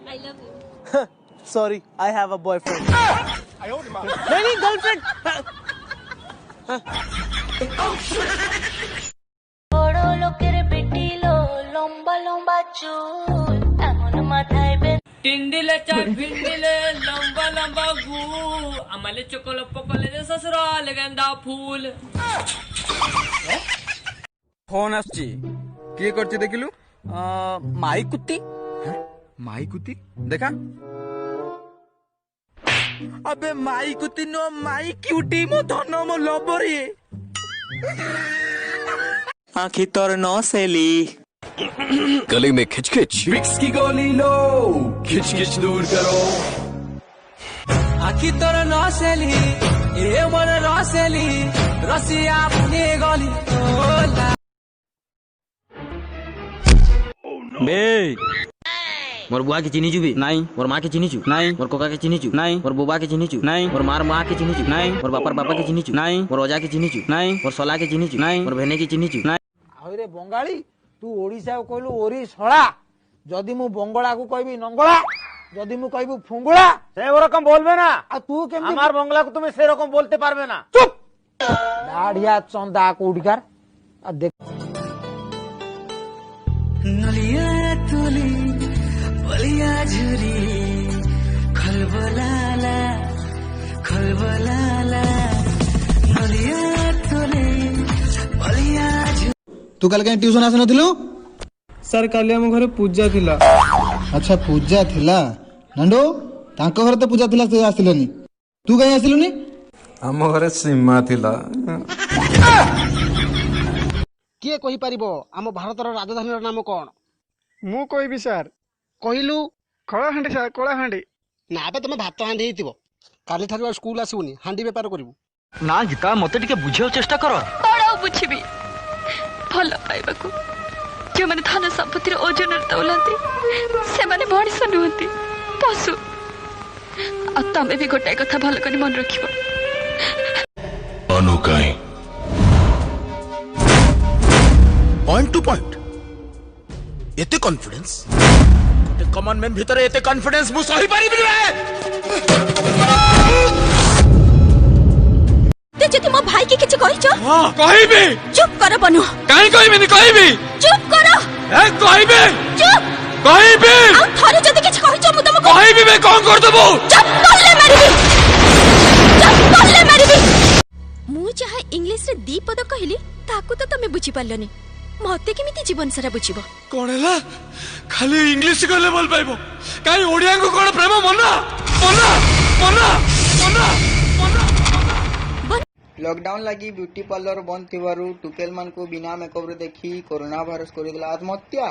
I love you. Sorry, I have a boyfriend. नहीं girlfriend. বড় লোকের বেটিলো লম্বা লম্বা চুল এমন মাথায় टिंडिले चाट भिंडिले लंबा लंबा गू अमले चोकोलो पकोले दे ससुराल गेंदा फूल फोन आसची किए करची देखिलु माई कुत्ती. माई कुती देखा अबे माई कुती नो माई क्यूटी मो धन मो लबरी आँखी तोर नौ सेली. गले में खिचखिच विक्स की गोली लो खिचखिच दूर करो. आँखी तोर नौ सेली ए मन रसेली रसिया पुने गली. बे मोर बुआ के चिन्ही चुबी नहीं मोर माँ के चिन्ही चु नहीं मोर कोका के चिन्ही चु नहीं मोर बुबा के चिन्ही चु नहीं मोर मार माँ के चिन्ही चु नहीं मोर बापर बापा के चिन्ही चु नहीं मोर ओजा के चिन्ही चु नहीं मोर सोला के चिन्ही चु नहीं मोर भेने के चिन्ही चु नहीं. आरे बंगाली तू ओडिशा को कहलु ओरी सळा जदी मु बंगला को कहबी नंगला जदी मु कहबू फुंगुला से ओरकम बोलबे ना. आ तू केम हमार बंगला को तुम से रकम बोलते पारबे ना. चुप दाढ़िया चंदा कोडिकार आ देख नलिया तुली बलिया झुरी खलबलाला खलबलाला नलिया तुली बलिया. तू कल कहीं ट्यूशन आस नथिलु? सर काली हम घरे पूजा थिला. अच्छा पूजा थिला नंदो तांको घर तो पूजा थिला से आसिलनी तू कहीं आसिलुनी? हम घरे सीमा थिला. किए कहि परिबो हम भारतर राजधानी नाम कोन? मु कहबी सर. कहिलु कଳାहाଣ୍ଡି सर कଳାहाଣ୍ଡି. ना बे तुम भात हांडी हितिबो काली ठारू स्कूल आसीबुनी हांडी बेपार करिवु ना गीता मते टिके बुझियो चेष्टा कर. बड़ बुझिबी भल पाइबाकू जो माने धन संपत्तिर ओजन दौलती से माने मଣିଷ नुहंती पशु. आ तमे भी गोटाए कथा भल करी मन रखिबो. अनुकाई पॉइंट टू पॉइंट एते कॉन्फिडेंस गोटे कॉमन मैन भीतर एते कॉन्फिडेंस मु सही पारिबि रे. ते जति मो भाई के किछ कहिछ हां कहिबि. चुप कर बनु. काई कहिबिनी कहिबि. चुप कर. ए कहिबि. चुप. कहिबि. आ थारे जति किछ कहिछ मु तुमको कहिबि बे कोन कर देबो. चुप करले मारिबी. चुप करले मारिबी. मु चाहे इंग्लिश रे दी पद कहली ताकू तो तमे बुझी पालनी मते केमिति जीवन सारा बुझिबो. कोन हैला खाली इंग्लिश कहले बोल पाइबो काई ओडिया को कोन प्रेम मना मना मना मना मना. लॉकडाउन लगी ब्यूटी पार्लर बंद थिवारु टुकेल मान को बिना मेकअप रे देखी कोरोना वायरस करिदला आत्महत्या.